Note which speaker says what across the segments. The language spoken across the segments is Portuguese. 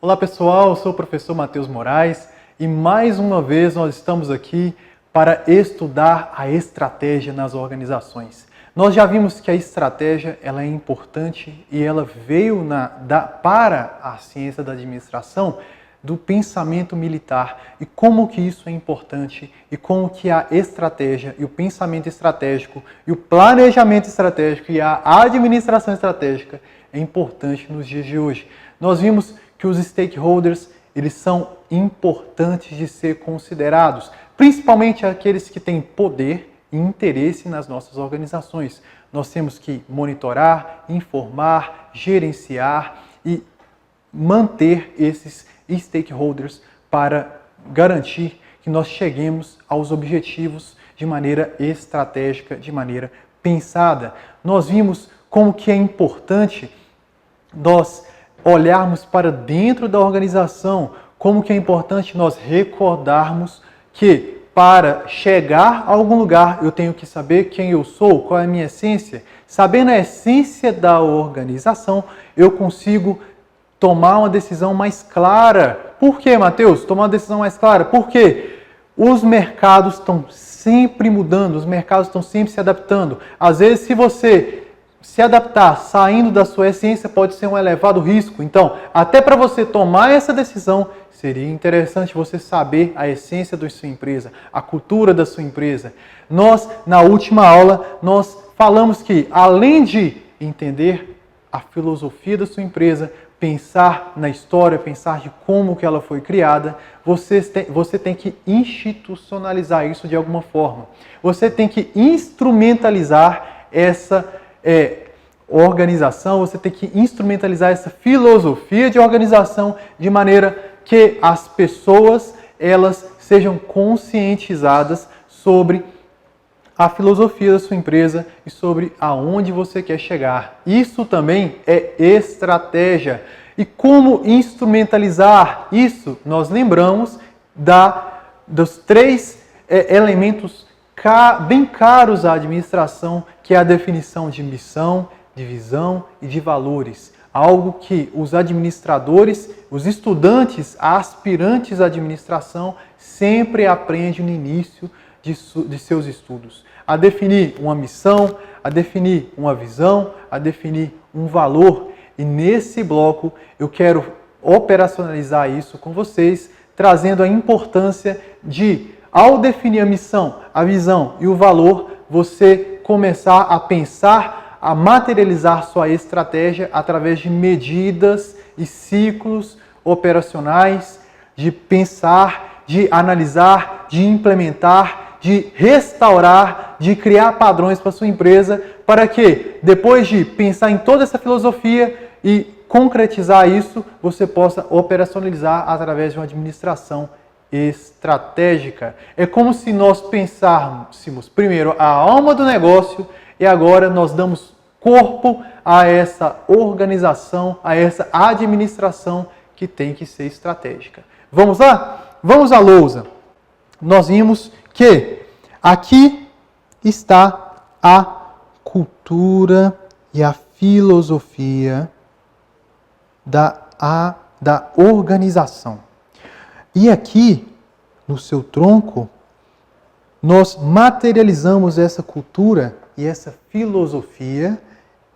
Speaker 1: Olá pessoal, eu sou o professor Matheus Moraes e mais uma vez nós estamos aqui para estudar a estratégia nas organizações. Nós já vimos que a estratégia ela é importante e ela veio para a ciência da administração do pensamento militar e como que isso é importante e como que a estratégia e o pensamento estratégico e o planejamento estratégico e a administração estratégica é importante nos dias de hoje. Nós vimos que os stakeholders eles são importantes de ser considerados, principalmente aqueles que têm poder e interesse nas nossas organizações. Nós temos que monitorar, informar, gerenciar e manter esses stakeholders para garantir que nós cheguemos aos objetivos de maneira estratégica, de maneira pensada. Nós vimos como que é importante nós olharmos para dentro da organização, como que é importante nós recordarmos que para chegar a algum lugar eu tenho que saber quem eu sou, qual é a minha essência. Sabendo a essência da organização, eu consigo tomar uma decisão mais clara. Por que, Matheus? Tomar uma decisão mais clara? Porque os mercados estão sempre mudando, os mercados estão sempre se adaptando. Às vezes, se você se adaptar saindo da sua essência, pode ser um elevado risco. Então, até para você tomar essa decisão, seria interessante você saber a essência da sua empresa, a cultura da sua empresa. Nós, na última aula, nós falamos que, além de entender a filosofia da sua empresa, pensar na história, pensar de como que ela foi criada, você tem que institucionalizar isso de alguma forma. Você tem que instrumentalizar essa organização, você tem que instrumentalizar essa filosofia de organização de maneira que as pessoas elas sejam conscientizadas sobre a filosofia da sua empresa e sobre aonde você quer chegar. Isso também é estratégia. E como instrumentalizar isso? Nós lembramos dos três elementos bem caros à administração, que é a definição de missão, de visão e de valores. Algo que os administradores, os estudantes, aspirantes à administração sempre aprendem no início de seus estudos. A definir uma missão, a definir uma visão, a definir um valor. E nesse bloco eu quero operacionalizar isso com vocês, trazendo a importância de, ao definir a missão, a visão e o valor, você começar a pensar, a materializar sua estratégia através de medidas e ciclos operacionais, de pensar, de analisar, de implementar, de restaurar, de criar padrões para a sua empresa, para que, depois de pensar em toda essa filosofia e concretizar isso, você possa operacionalizar através de uma administração estratégica. É como se nós pensássemos primeiro a alma do negócio e agora nós damos corpo a essa organização, a essa administração que tem que ser estratégica. Vamos lá? Vamos à lousa. Nós vimos que aqui está a cultura e a filosofia da organização. E aqui, no seu tronco, nós materializamos essa cultura e essa filosofia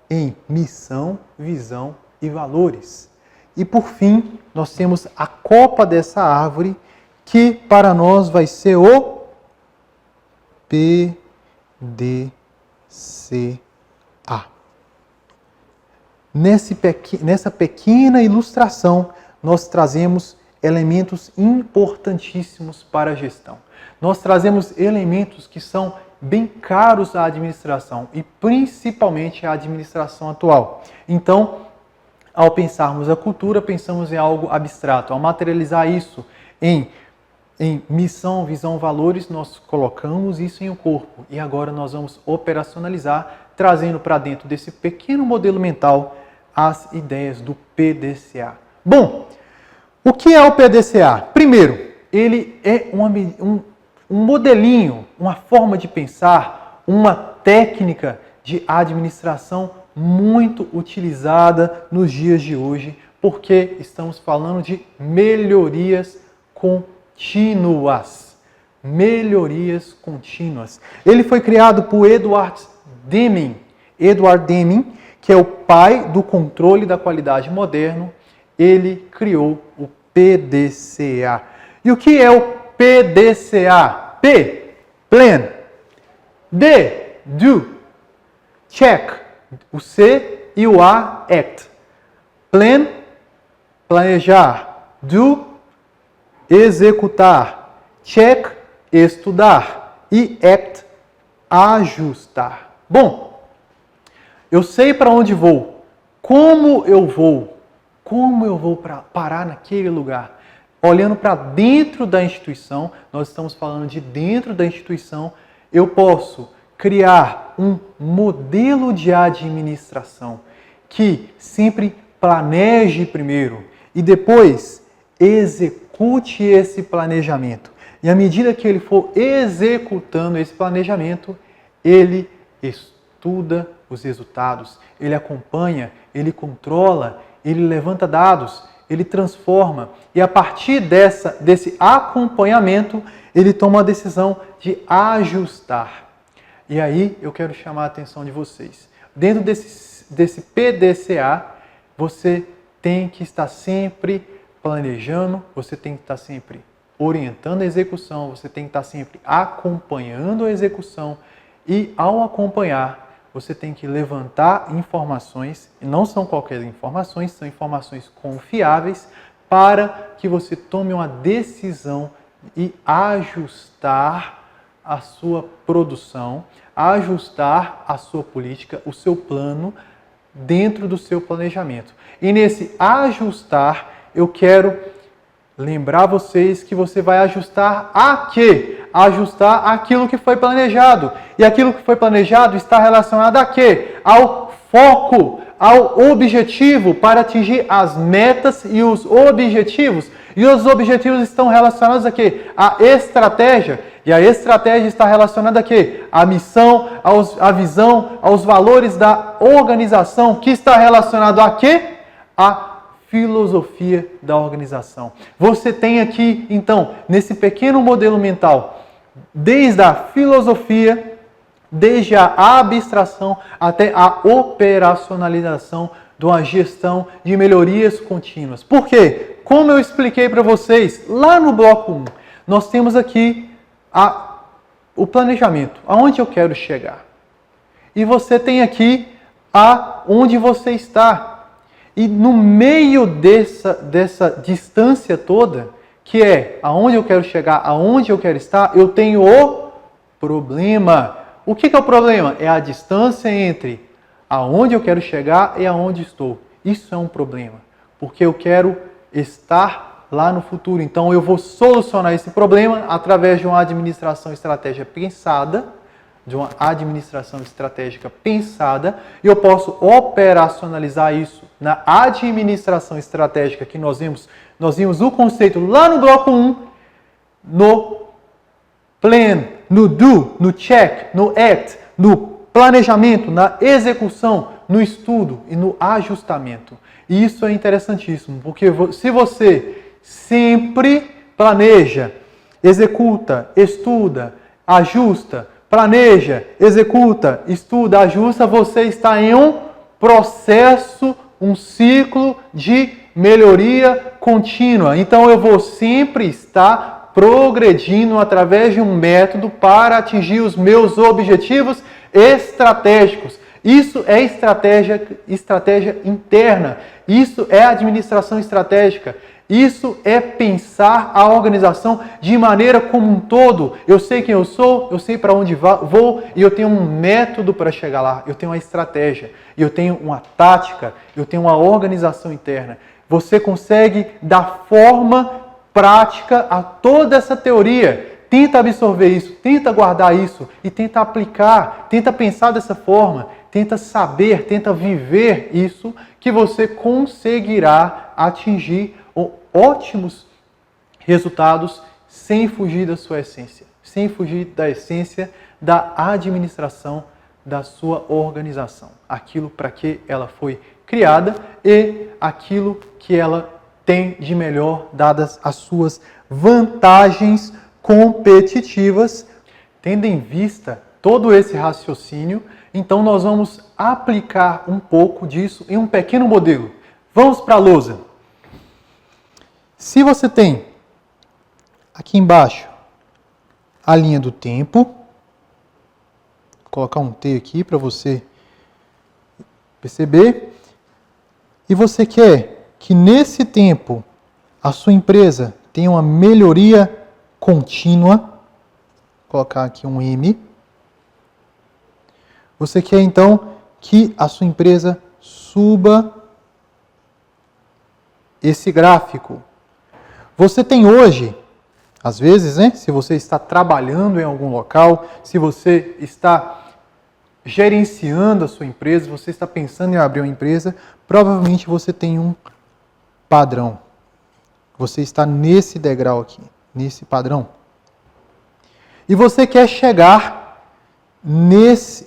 Speaker 1: em missão, visão e valores. E por fim, nós temos a copa dessa árvore, que para nós vai ser o PDCA. Nessa pequena ilustração, nós trazemos elementos importantíssimos para a gestão. Nós trazemos elementos que são bem caros à administração e principalmente à administração atual. Então, ao pensarmos a cultura, pensamos em algo abstrato. Ao materializar isso em missão, visão, valores, nós colocamos isso em um corpo. E agora nós vamos operacionalizar, trazendo para dentro desse pequeno modelo mental as ideias do PDCA. Bom, o que é o PDCA? Primeiro, ele é um modelinho, uma forma de pensar, uma técnica de administração muito utilizada nos dias de hoje porque estamos falando de melhorias contínuas. Melhorias contínuas. Ele foi criado por Edward Deming. Edward Deming, que é o pai do controle da qualidade moderno, ele criou o PDCA. E o que é o PDCA? P, plan. D, do. Check. O C e o A, act. Plan, planejar. Do, executar. Check, estudar. E act, ajustar. Bom, eu sei para onde vou. Como eu vou parar naquele lugar? Olhando para dentro da instituição, nós estamos falando de dentro da instituição, eu posso criar um modelo de administração que sempre planeje primeiro e depois execute esse planejamento. E à medida que ele for executando esse planejamento, ele estuda os resultados, ele acompanha, ele controla, ele levanta dados, ele transforma. E a partir desse acompanhamento, ele toma a decisão de ajustar. E aí eu quero chamar a atenção de vocês. Dentro desse PDCA, você tem que estar sempre planejando, você tem que estar sempre orientando a execução, você tem que estar sempre acompanhando a execução e, ao acompanhar, você tem que levantar informações, e não são qualquer informações, são informações confiáveis, para que você tome uma decisão e ajustar a sua produção, ajustar a sua política, o seu plano dentro do seu planejamento. E nesse ajustar, eu quero lembrar vocês que você vai ajustar a quê? Ajustar aquilo que foi planejado. E aquilo que foi planejado está relacionado a quê? Ao foco, ao objetivo, para atingir as metas e os objetivos. E os objetivos estão relacionados a quê? A estratégia. E a estratégia está relacionada a quê? A missão, a visão, aos valores da organização, que está relacionado a quê? A filosofia da organização. Você tem aqui, então, nesse pequeno modelo mental, desde a filosofia, desde a abstração até a operacionalização de uma gestão de melhorias contínuas. Por quê? Como eu expliquei para vocês lá no bloco 1, nós temos aqui o planejamento, aonde eu quero chegar. E você tem aqui aonde você está. E no meio dessa distância toda, que é aonde eu quero chegar, aonde eu quero estar, eu tenho o problema. O que é o problema? É a distância entre aonde eu quero chegar e aonde estou. Isso é um problema, porque eu quero estar lá no futuro. Então eu vou solucionar esse problema através de uma administração estratégica pensada, e eu posso operacionalizar isso na administração estratégica que nós vimos o conceito lá no bloco 1, no plan, no do, no check, no act, no planejamento, na execução, no estudo e no ajustamento. E isso é interessantíssimo, porque se você sempre planeja, executa, estuda, ajusta, planeja, executa, estuda, ajusta, você está em um processo, um ciclo de melhoria contínua. Então eu vou sempre estar progredindo através de um método para atingir os meus objetivos estratégicos. Isso é estratégia interna. Isso é administração estratégica. Isso é pensar a organização de maneira como um todo. Eu sei quem eu sou, eu sei para onde vou e eu tenho um método para chegar lá. Eu tenho uma estratégia, eu tenho uma tática, eu tenho uma organização interna. Você consegue dar forma prática a toda essa teoria. Tenta absorver isso, tenta guardar isso e tenta aplicar, tenta pensar dessa forma, tenta saber, tenta viver isso, que você conseguirá atingir ótimos resultados sem fugir da sua essência, sem fugir da essência da administração da sua organização, aquilo para que ela foi criada e aquilo que ela tem de melhor, dadas as suas vantagens competitivas. Tendo em vista todo esse raciocínio, então nós vamos aplicar um pouco disso em um pequeno modelo. Vamos para a lousa. Se você tem aqui embaixo a linha do tempo, vou colocar um T aqui para você perceber, e você quer que nesse tempo a sua empresa tenha uma melhoria contínua, vou colocar aqui um M. Você quer então que a sua empresa suba esse gráfico. Você tem hoje, às vezes, né, se você está trabalhando em algum local, se você está gerenciando a sua empresa, você está pensando em abrir uma empresa, provavelmente você tem um padrão. Você está nesse degrau aqui, nesse padrão. E você quer chegar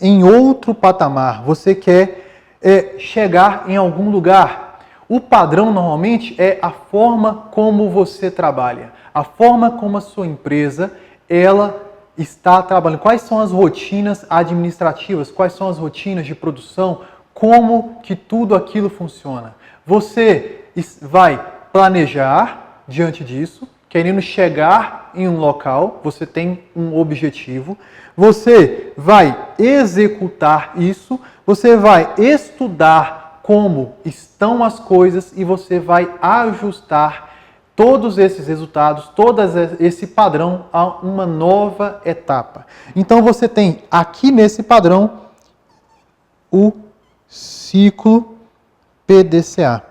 Speaker 1: em outro patamar. Você quer chegar em algum lugar. O padrão, normalmente, é a forma como você trabalha. A forma como a sua empresa, ela está trabalhando. Quais são as rotinas administrativas? Quais são as rotinas de produção? Como que tudo aquilo funciona? Você vai planejar diante disso, querendo chegar em um local, você tem um objetivo, você vai executar isso, você vai estudar como estão as coisas e você vai ajustar todos esses resultados, todo esse padrão a uma nova etapa. Então você tem aqui nesse padrão o ciclo PDCA.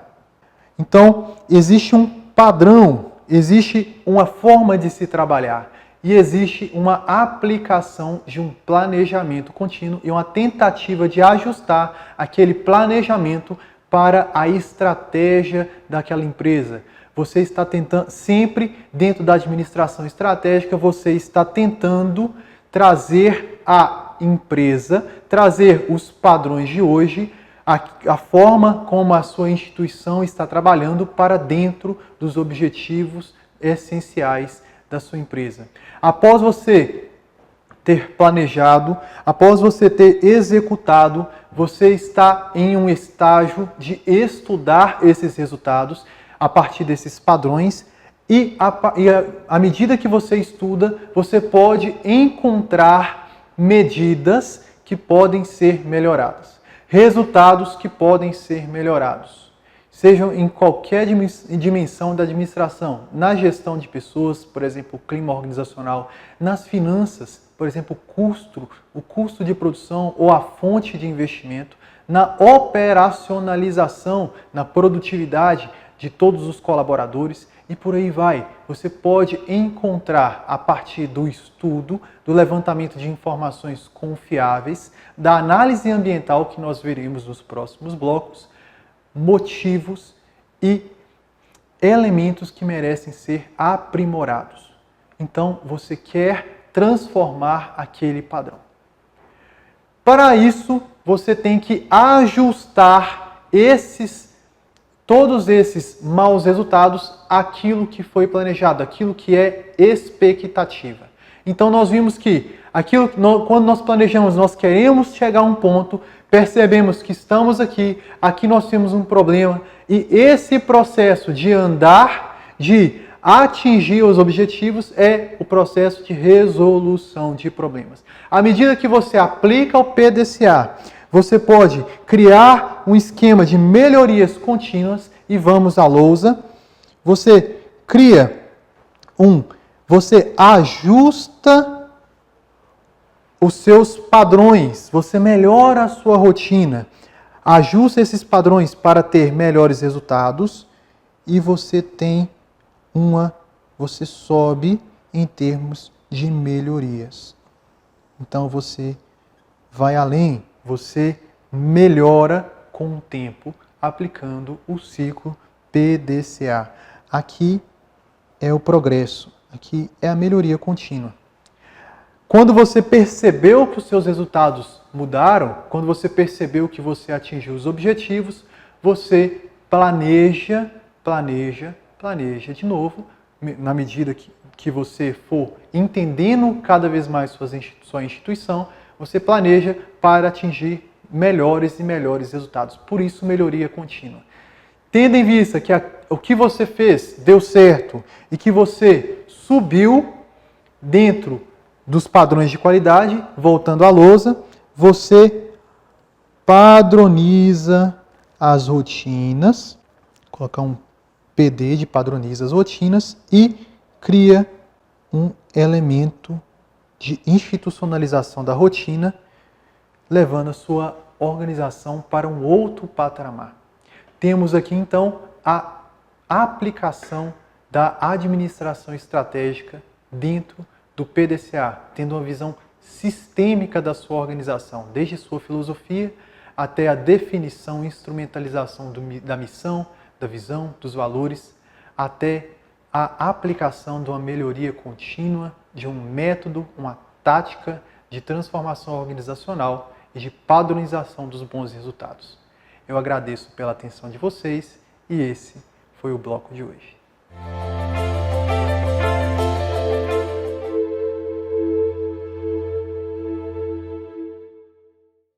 Speaker 1: Então existe um padrão, existe uma forma de se trabalhar e existe uma aplicação de um planejamento contínuo e uma tentativa de ajustar aquele planejamento para a estratégia daquela empresa. Você está tentando, sempre dentro da administração estratégica, você está tentando trazer a empresa, trazer os padrões de hoje, a forma como a sua instituição está trabalhando para dentro dos objetivos essenciais da sua empresa. Após você ter planejado, após você ter executado, você está em um estágio de estudar esses resultados a partir desses padrões e à medida que você estuda, você pode encontrar medidas que podem ser melhoradas. Resultados que podem ser melhorados, sejam em qualquer dimensão da administração, na gestão de pessoas, por exemplo, o clima organizacional, nas finanças, por exemplo, o custo de produção ou a fonte de investimento, na operacionalização, na produtividade de todos os colaboradores e por aí vai. Você pode encontrar, a partir do estudo, do levantamento de informações confiáveis, da análise ambiental que nós veremos nos próximos blocos, motivos e elementos que merecem ser aprimorados. Então, você quer transformar aquele padrão. Para isso, você tem que ajustar todos esses maus resultados àquilo que foi planejado, aquilo que é expectativa. Então nós vimos que quando nós planejamos, nós queremos chegar a um ponto, percebemos que estamos aqui nós temos um problema, e esse processo de andar, de atingir os objetivos, é o processo de resolução de problemas. À medida que você aplica o PDCA, você pode criar um esquema de melhorias contínuas e vamos à lousa. Você você ajusta os seus padrões, você melhora a sua rotina, ajusta esses padrões para ter melhores resultados e você você sobe em termos de melhorias. Então você vai além. Você melhora com o tempo aplicando o ciclo PDCA. Aqui é o progresso, aqui é a melhoria contínua. Quando você percebeu que os seus resultados mudaram, quando você percebeu que você atingiu os objetivos, você planeja de novo, na medida que você for entendendo cada vez mais sua instituição, você planeja para atingir melhores e melhores resultados. Por isso, melhoria contínua. Tendo em vista que o que você fez deu certo e que você subiu dentro dos padrões de qualidade, voltando à lousa, você padroniza as rotinas, colocar um PD de padroniza as rotinas e cria um elemento de institucionalização da rotina, levando a sua organização para um outro patamar. Temos aqui então a aplicação da administração estratégica dentro do PDCA, tendo uma visão sistêmica da sua organização, desde sua filosofia até a definição e instrumentalização da missão, da visão, dos valores, até a aplicação de uma melhoria contínua, de um método, uma tática de transformação organizacional e de padronização dos bons resultados. Eu agradeço pela atenção de vocês e esse foi o bloco de hoje.